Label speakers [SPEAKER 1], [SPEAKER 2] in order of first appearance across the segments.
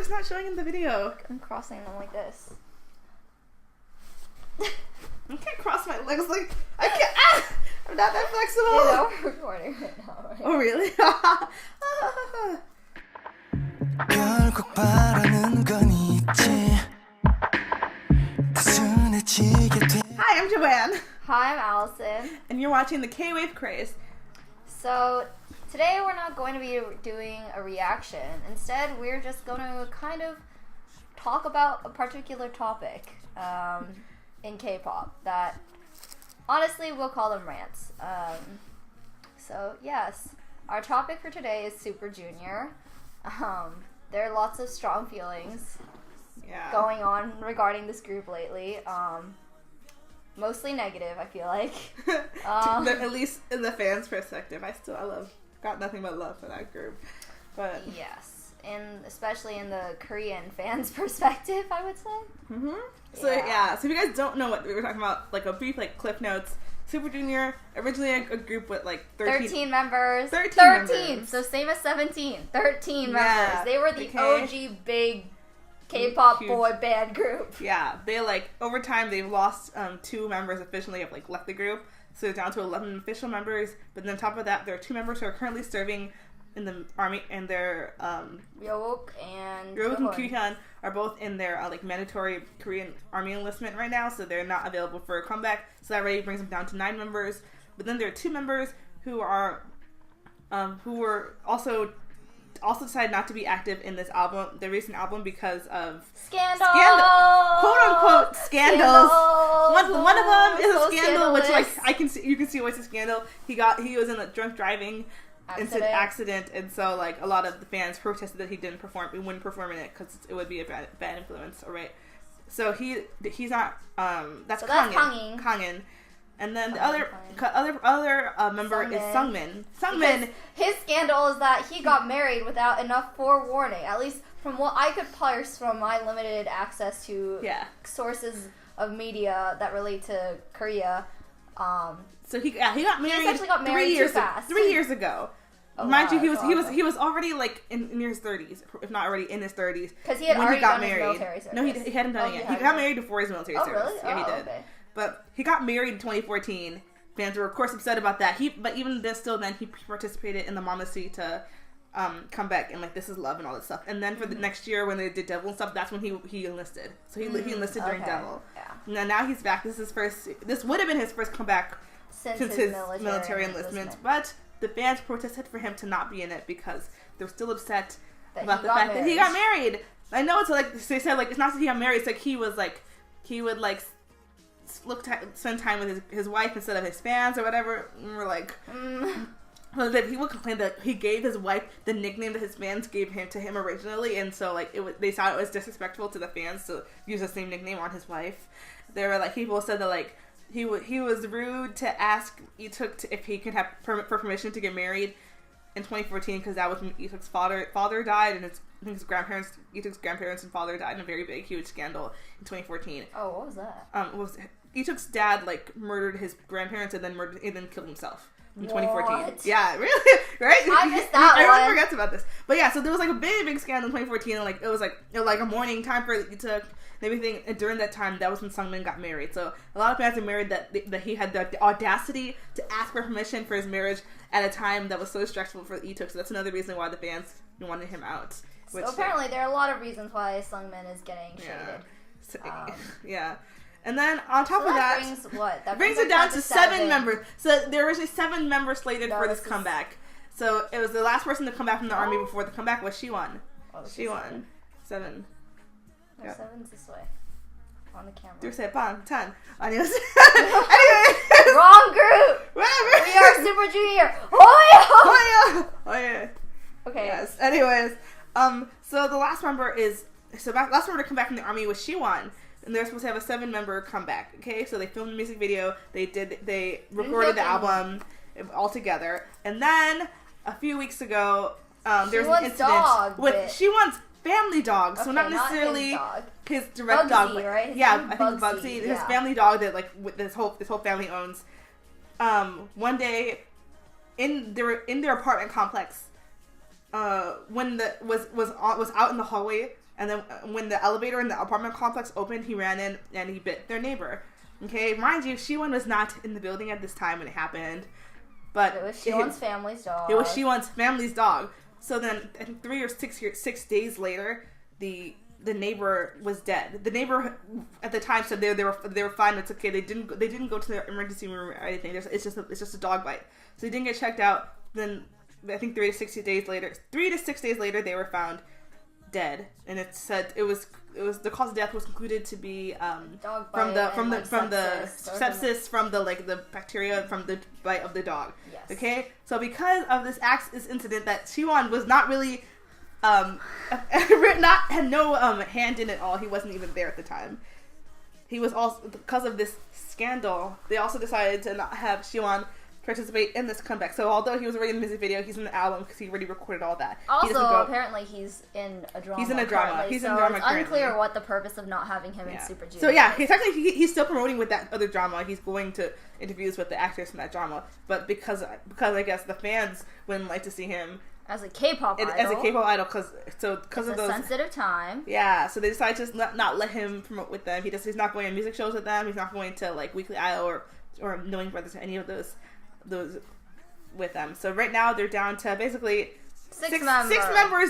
[SPEAKER 1] leg's not showing in the video.
[SPEAKER 2] I'm crossing them like this.
[SPEAKER 1] I can't cross my legs like I can't. I'm not that flexible.
[SPEAKER 2] You know, we're recording right now, right?
[SPEAKER 1] Oh really? Hi, I'm Joanne.
[SPEAKER 2] Hi, I'm Allison.
[SPEAKER 1] And you're watching the K-Wave Kraze.
[SPEAKER 2] So, today we're not going to be doing a reaction. Instead, we're just going to kind of talk about a particular topic in K-pop that, honestly, we'll call them rants. So, yes, our topic for today is Super Junior. There are lots of strong feelings going on regarding this group lately. Mostly negative, I feel like.
[SPEAKER 1] At least in the fans' perspective, I got nothing but love for that group. But
[SPEAKER 2] yes, and especially in the Korean fans' perspective, I would say.
[SPEAKER 1] Mm-hmm. So if you guys don't know what we were talking about, like a brief clip notes. Super Junior, originally a group with 13
[SPEAKER 2] members.
[SPEAKER 1] 13 members.
[SPEAKER 2] So same as 17. 13 members. They were the OG big K-pop boy band group.
[SPEAKER 1] Yeah, they over time they've lost 2 members officially have left the group, so they're down to 11 official members. But then on top of that, there are 2 members who are currently serving in the army, and they're
[SPEAKER 2] Ryowook and
[SPEAKER 1] Kyuhyun are both in their mandatory Korean army enlistment right now, so they're not available for a comeback. So that already brings them down to 9 members. But then there are 2 members who were also decided not to be active in this album, the recent album, because of
[SPEAKER 2] scandal,
[SPEAKER 1] quote unquote scandals. One of them is a scandal,
[SPEAKER 2] scandalous.
[SPEAKER 1] which you can see why it's a scandal. He was in a drunk driving accident, and so a lot of the fans protested that he wouldn't perform in it because it would be a bad influence. All right, so he's not. That's Kangin. And then the other member is Sungmin.
[SPEAKER 2] Because his scandal is that he got married without enough forewarning. At least from what I could parse from my limited access to sources of media that relate to Korea.
[SPEAKER 1] So he got married.
[SPEAKER 2] He essentially got married too fast.
[SPEAKER 1] 3 years ago.
[SPEAKER 2] Oh,
[SPEAKER 1] Mind you, he was already in his 30s, if not already in his 30s.
[SPEAKER 2] Because he had already done his military service.
[SPEAKER 1] No, he hadn't done it yet. He got married before his military service.
[SPEAKER 2] Really?
[SPEAKER 1] Yeah, he did.
[SPEAKER 2] Okay.
[SPEAKER 1] But he got married in 2014. Fans were, of course, upset about that. But even then, he participated in the Mama C to come back and This Is Love and all that stuff. And then for the next year, when they did Devil and stuff, that's when he enlisted. So he enlisted during Devil. Yeah. Now he's back. This would have been his first comeback since his military enlistment. But the fans protested for him to not be in it because they're still upset about the fact that he got married. I know it's they said it's not that he got married. It's he would spend time with his wife instead of his fans or whatever. And we're he would complain that he gave his wife the nickname that his fans gave to him originally, and so they thought it was disrespectful to the fans to use the same nickname on his wife. There were people said that he was rude to ask Itook if he could have permission to get married in 2014 because that was when Itook's father died, and Itook's grandparents and father died in a very big, huge scandal in 2014.
[SPEAKER 2] Oh, what was that?
[SPEAKER 1] Itook's dad murdered his grandparents and then killed himself in 2014.
[SPEAKER 2] What?
[SPEAKER 1] Yeah, really, right?
[SPEAKER 2] I missed that one.
[SPEAKER 1] Everyone forgets about this, but yeah. So there was a big scandal in 2014, and it was a mourning time for Itook and everything. And during that time, that was when Sungmin got married. So a lot of fans are married that he had the audacity to ask for permission for his marriage at a time that was so stressful for Itook. So that's another reason why the fans wanted him out.
[SPEAKER 2] So apparently, there are a lot of reasons why Sungmin is getting shaded.
[SPEAKER 1] Yeah. And then on top of that, brings it down to 7 members. So there was 7 members slated for this comeback. So it was the last person to come back from the army before the comeback was Siwon. Siwon. 7.
[SPEAKER 2] No, 7's this way. On the camera.
[SPEAKER 1] 10. Anyway.
[SPEAKER 2] Wrong group!
[SPEAKER 1] Whatever.
[SPEAKER 2] We are Super Junior! Hoya!
[SPEAKER 1] Oh yeah.
[SPEAKER 2] Okay.
[SPEAKER 1] Yes. Anyways, so the last member to come back from the army was Siwon. And they're supposed to have a 7-member comeback. Okay, so they filmed a music video. They recorded the album all together. And then a few weeks ago, there was an incident with Siwon's family dog. So not necessarily his direct dog, but
[SPEAKER 2] right?
[SPEAKER 1] I think Bugsy, his family dog that this whole family owns. One day in their apartment complex, was out in the hallway, and then when the elevator in the apartment complex opened, he ran in and he bit their neighbor. Okay, mind you, Siwon was not in the building at this time when it happened, but
[SPEAKER 2] it was Siwon's family's dog.
[SPEAKER 1] It was Siwon's family's dog. So then, I think 3 or 6 days later, the neighbor was dead. The neighbor at the time said they were fine. It's okay. They didn't go to the emergency room or anything. It's just a dog bite. So they didn't get checked out. Then I think 3 to 6 days later, they were found dead, and it said it was the cause of death was concluded to be from the sepsis from the bacteria from the bite of the dog.
[SPEAKER 2] Yes.
[SPEAKER 1] Okay, so because of this incident that Siwon was not really had no hand in it all. He wasn't even there at the time. He was also, because of this scandal, they also decided to not have Siwon participate in this comeback. So although he was already in the music video, he's in the album because he already recorded all that.
[SPEAKER 2] Also, apparently he's in a drama.
[SPEAKER 1] He's in a drama. He's in drama.
[SPEAKER 2] It's unclear what the purpose of not having him in Super Junior.
[SPEAKER 1] So yeah, he's still promoting with that other drama. He's going to interviews with the actors from that drama, but because I guess the fans wouldn't like to see him
[SPEAKER 2] as a K-pop idol.
[SPEAKER 1] As a K-pop idol, because of those
[SPEAKER 2] sensitive time.
[SPEAKER 1] Yeah, so they decided to not let him promote with them. He's not going to music shows with them. He's not going to Weekly Idol or Knowing Brothers or any of those with them. So right now they're down to basically six members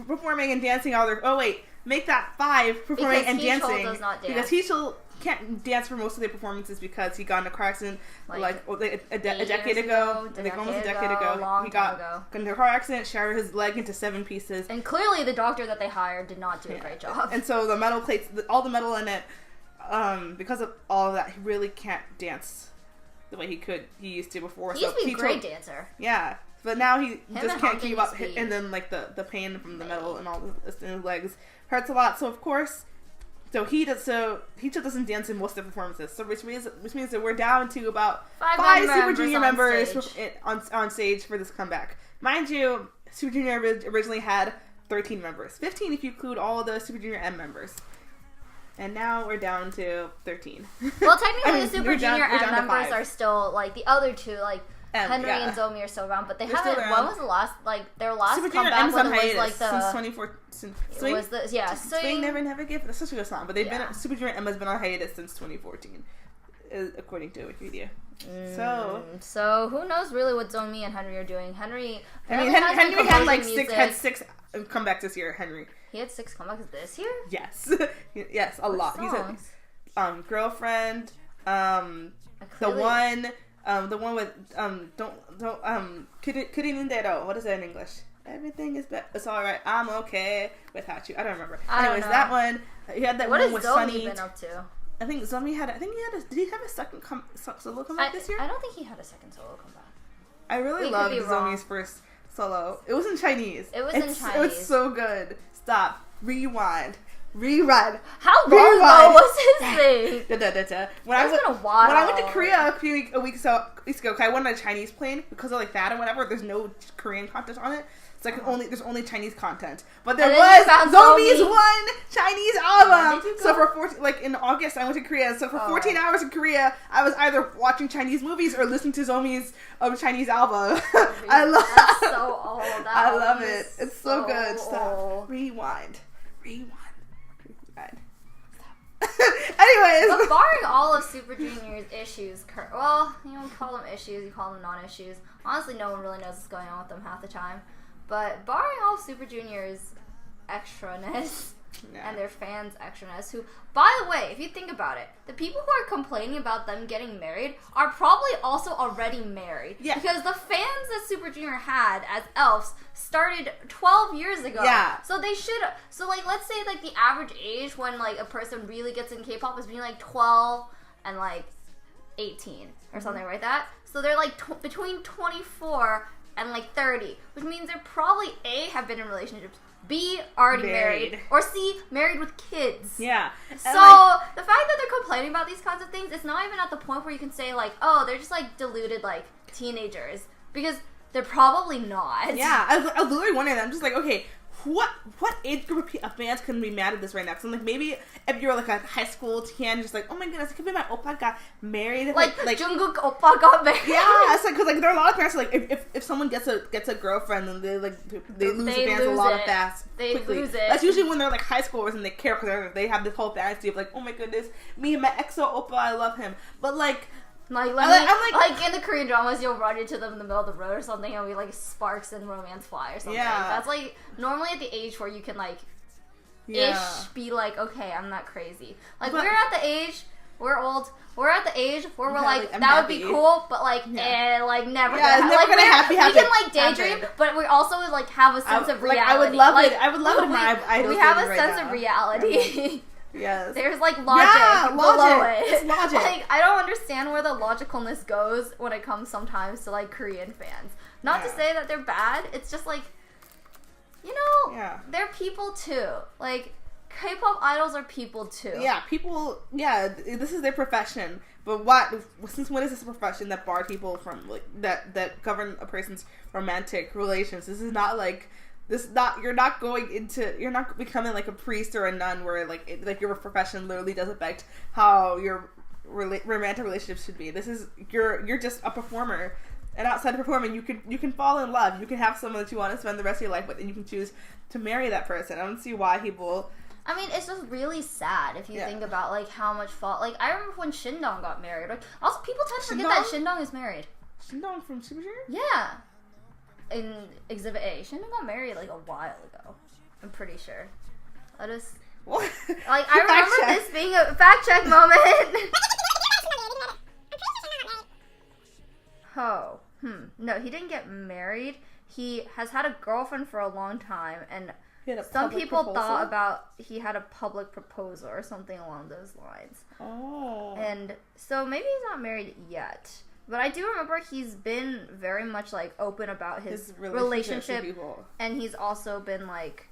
[SPEAKER 1] performing and dancing all their. Oh wait, make that 5 performing and dancing
[SPEAKER 2] does not dance.
[SPEAKER 1] because Heechul can't dance for most of their performances because he got in a car accident a decade ago. Almost a decade ago. He got into a car accident, shattered his leg into 7 pieces.
[SPEAKER 2] And clearly the doctor that they hired did not do a great job.
[SPEAKER 1] And so the metal plates, all the metal in it, because of all of that, he really can't dance the way he used to before.
[SPEAKER 2] He used to be a great dancer.
[SPEAKER 1] Yeah. But now he just can't keep up. And then the pain from the metal and all this in his legs hurts a lot. So of course, he doesn't dance in most of the performances. So which means that we're down to about 5 Super Junior members on stage for this comeback. Mind you, Super Junior originally had 13 members. 15 if you include all the Super Junior M members. And now we're down to 13.
[SPEAKER 2] Well, technically the Super Junior M members are still, the other two, Henry and Zomi are still around, but they haven't, when was the last, their last
[SPEAKER 1] Super
[SPEAKER 2] comeback
[SPEAKER 1] when
[SPEAKER 2] it was,
[SPEAKER 1] since 2014.
[SPEAKER 2] Swing? Was the, yeah,
[SPEAKER 1] Swing Never Give. That's such a good song, but Super Junior M has been on hiatus since 2014, according to Wikipedia.
[SPEAKER 2] So who knows really what Zomi and Henry are doing? Henry
[SPEAKER 1] had 6 comebacks this year. Henry.
[SPEAKER 2] He had 6 comebacks this year?
[SPEAKER 1] Yes. Yes, a lot.
[SPEAKER 2] Songs?
[SPEAKER 1] He's a Girlfriend, the one with Kurinindero. What is that in English? Everything is it's alright. I'm okay without you. I don't remember. Anyways, that one. He had that one with Sunny.
[SPEAKER 2] What has Zomi been up to?
[SPEAKER 1] I think Zomi did he have a second solo comeback this year?
[SPEAKER 2] I don't think he had a second solo comeback.
[SPEAKER 1] I really loved Zomi's first solo. It was in Chinese.
[SPEAKER 2] It was
[SPEAKER 1] It was so good. Stop. Rewind.
[SPEAKER 2] How long ago was his thing?
[SPEAKER 1] When I went to Korea a week ago, I went on a Chinese plane because of that and whatever. There's no Korean content on it. It's there's only Chinese content. But there was Zomi's one Chinese album. So for in August I went to Korea. So for 14 hours in Korea, I was either watching Chinese movies or listening to Zomi's Chinese album. I love it. It's so good. Stop. Rewind. Anyways,
[SPEAKER 2] but barring all of Super Junior's issues, you call them issues, you call them non-issues. Honestly, no one really knows what's going on with them half the time. But barring all of Super Junior's extraness and their fans' extraness, who, by the way, if you think about it, the people who are complaining about them getting married are probably also already married. Yeah. Because the fans that Super Junior had as elves started 12 years ago. Yeah. So they should, let's say the average age when a person really gets in K-pop is being 12 and 18 or something like that. So they're between 24 and 30, which means they're probably A, have been in relationships, B, already married, or C, married with kids. Yeah. So the fact that they're complaining about these kinds of things, it's not even at the point where you can say they're just deluded teenagers, because they're probably not.
[SPEAKER 1] Yeah, I was literally wondering that. I'm just okay, what age group of fans can be mad at this right now? Because I'm like, maybe if you're like a high school teen, just like, oh my goodness, it could be my oppa got married.
[SPEAKER 2] Like Jungkook oppa got married.
[SPEAKER 1] Yeah, it's like, because like there are a lot of parents like if someone gets a girlfriend, then they lose the fans a lot of fast.
[SPEAKER 2] They
[SPEAKER 1] quickly.
[SPEAKER 2] lose it.
[SPEAKER 1] That's usually when they're like high schoolers and they care because they have this whole fantasy of like, oh my goodness, me and my EXO oppa, I love him. But like.
[SPEAKER 2] Like in the Korean dramas, you'll run into them in the middle of the road or something, and we like sparks and romance fly or something. Yeah. That's like normally at the age where you can like ish be like, okay, I'm not crazy. Like we're at the age, we're old. We're at the age where we're like, that would be cool, but like, like never. Yeah,
[SPEAKER 1] it's never gonna happen.
[SPEAKER 2] We can like daydream, but we also like have a sense of reality.
[SPEAKER 1] I would love it. I would love it.
[SPEAKER 2] We have a sense of reality.
[SPEAKER 1] Yes.
[SPEAKER 2] There's like logic below it.
[SPEAKER 1] It's logic.
[SPEAKER 2] Like I don't understand where the logicalness goes when it comes sometimes to like Korean fans. Not to say that they're bad. It's just like, you know, they're people too. Like K-pop idols are people too.
[SPEAKER 1] Yeah, people. Yeah, this is their profession. But what? Since when is this a profession that bar people from like that govern a person's romantic relations? This is not like. You're not becoming like a priest or a nun where like your profession literally does affect how your romantic relationship should be. This is you're just a performer, and outside of performing, you can fall in love. You can have someone that you want to spend the rest of your life with, and you can choose to marry that person. I don't see why people.
[SPEAKER 2] I mean, it's just really sad if you think about like how much fault. Like I remember when Shindong got married. Like also people tend to forget that Shindong is married.
[SPEAKER 1] Shindong from Super Junior?
[SPEAKER 2] Yeah. In Exhibit A, Shindong got married like a while ago. I'm pretty sure. I remember this being a fact check moment. No, he didn't get married. He has had a girlfriend for a long time, and some people thought about he had a public proposal or something along those lines.
[SPEAKER 1] Oh.
[SPEAKER 2] And so maybe he's not married yet. But I do remember he's been very much, like, open about his relationship. And he's also been, like,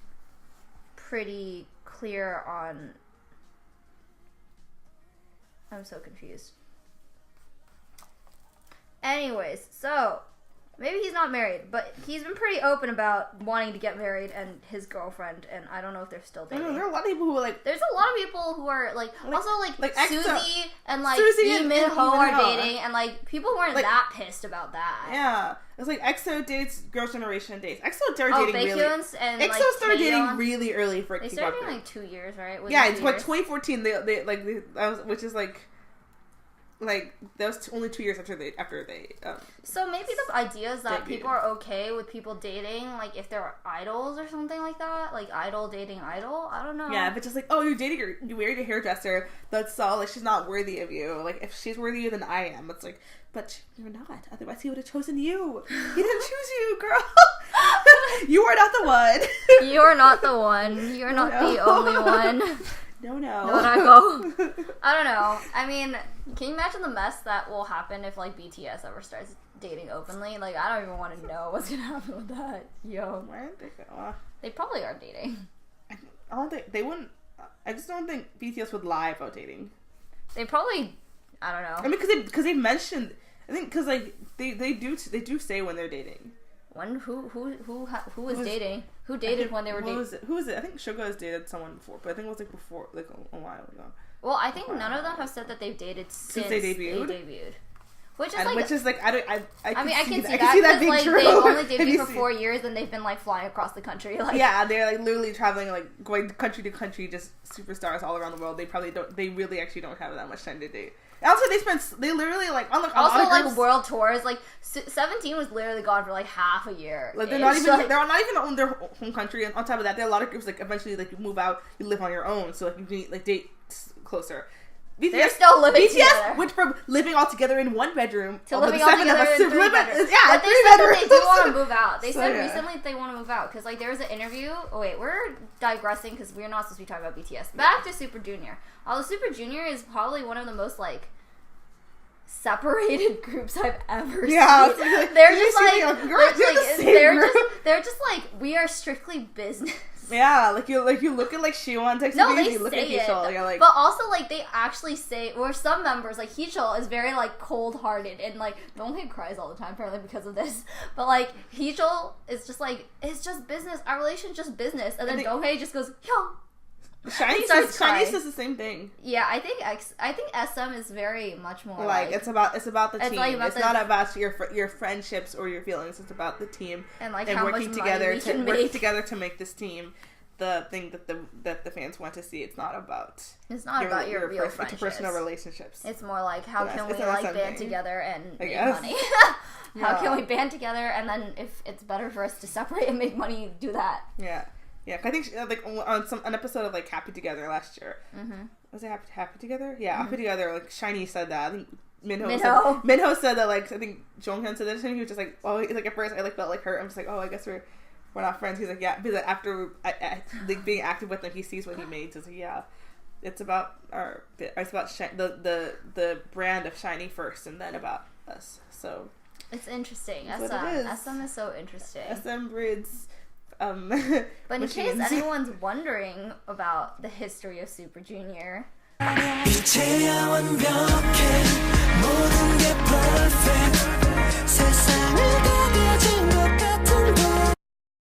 [SPEAKER 2] pretty clear on... I'm so confused. Anyways, so... Maybe he's not married, but he's been pretty open about wanting to get married and his girlfriend, and I don't know if they're still dating.
[SPEAKER 1] There are a lot of people who are like...
[SPEAKER 2] There's a lot of people who are, like also, like Suzy and, like, Lee Min-ho are dating, and, like, people weren't that pissed about that.
[SPEAKER 1] Yeah. It's like EXO dates, Girls' Generation dates. EXO started dating really...
[SPEAKER 2] and,
[SPEAKER 1] EXO started dating really early for
[SPEAKER 2] They started dating, like, 2 years, right?
[SPEAKER 1] Yeah, it's like 2014, which is, like that was only 2 years after they
[SPEAKER 2] so maybe the idea is that people are okay with people dating, like if they're idols or something like that, like idol dating idol. I don't know.
[SPEAKER 1] Yeah, but just like, oh, you married a hairdresser, that's all, like she's not worthy of you. Like if she's worthy of you, then I am. It's like, but you're not. Otherwise, he would have chosen you. He didn't choose you, girl. You are not the one.
[SPEAKER 2] You are not the one. You're not the only one.
[SPEAKER 1] No.
[SPEAKER 2] I don't know. I mean, can you imagine the mess that will happen if, like, BTS ever starts dating openly? Like, I don't even want to know what's gonna happen with that. Yo.
[SPEAKER 1] Where aren't they going?
[SPEAKER 2] They probably are dating.
[SPEAKER 1] I don't think they wouldn't. I just don't think BTS would lie about dating.
[SPEAKER 2] They probably. I don't know.
[SPEAKER 1] I mean, because they mentioned. I think because like they do say when they're dating.
[SPEAKER 2] When who was dating? Who dated when they were dating?
[SPEAKER 1] Who was it? I think Suga has dated someone before, but I think it was like before, like a while ago.
[SPEAKER 2] Well, I think none of them have said that they've dated since they debuted. Which is like
[SPEAKER 1] I
[SPEAKER 2] mean, I can see
[SPEAKER 1] that being
[SPEAKER 2] like,
[SPEAKER 1] true.
[SPEAKER 2] They only debuted for 4 years, and they've been like flying across the country. Like
[SPEAKER 1] they're like literally traveling, like going country to country, just superstars all around the world. They really actually don't have that much time to date. Also, they literally like on
[SPEAKER 2] like world tours. Like 17 was literally gone for like half a year.
[SPEAKER 1] Like they're not even on their home country, and on top of that, there are a lot of groups like eventually like you move out, you live on your own, so like you can like date closer.
[SPEAKER 2] They're still living together.
[SPEAKER 1] Went from living all together in one bedroom
[SPEAKER 2] to living all together in 3 bedrooms. Yeah, but they said that they do want to move out. They said recently that they want to move out because like there was an interview. Oh wait, we're digressing because we're not supposed to be talking about BTS. Back to Super Junior. Although Super Junior is probably one of the most like separated groups I've ever seen. They're just like they're just like we are strictly business.
[SPEAKER 1] Yeah, like you look at like Siwon texting
[SPEAKER 2] No,
[SPEAKER 1] you,
[SPEAKER 2] they
[SPEAKER 1] you look at
[SPEAKER 2] say
[SPEAKER 1] Heechul,
[SPEAKER 2] it.
[SPEAKER 1] you're like,
[SPEAKER 2] But also, like, they actually say, or some members, like, Heechul is very, like, cold-hearted, and, like, Donghae cries all the time, apparently, because of this. But, like, Heechul is just, like, it's just business. Our relation's just business. And then Donghae just goes, yo.
[SPEAKER 1] Shiny says the same thing.
[SPEAKER 2] Yeah, I think SM is very much more
[SPEAKER 1] like it's about the team.
[SPEAKER 2] Like
[SPEAKER 1] it's not about your friendships or your feelings. It's about the team
[SPEAKER 2] and like
[SPEAKER 1] and
[SPEAKER 2] how
[SPEAKER 1] working
[SPEAKER 2] much
[SPEAKER 1] together
[SPEAKER 2] money we can make.
[SPEAKER 1] working together to make this team the thing that the fans want to see. It's not about
[SPEAKER 2] your real friendships.
[SPEAKER 1] Interpersonal relationships.
[SPEAKER 2] It's more like how can we like band together and make money. How can we band together and then if it's better for us to separate and make money, do that.
[SPEAKER 1] Yeah. Yeah, I think like on an episode of like Happy Together last year. Mm-hmm. Was it Happy Together? Yeah, Happy Together. Like Shiny said that. I think Minho said that. Like I think Jonghyun said that to him. He was just like, oh, like at first I like felt like hurt. I'm just like, oh, I guess we're not friends. He's like, yeah, because like, after like being active with him, he sees what he made. So he's like, yeah, it's about the brand of Shiny first, and then about us. So
[SPEAKER 2] it's interesting. SM is so interesting.
[SPEAKER 1] SM breeds.
[SPEAKER 2] But in case anyone's wondering about the history of Super Junior,
[SPEAKER 3] 이제야 완벽해 모든 게 perfect 세상을 다 가진 것 같아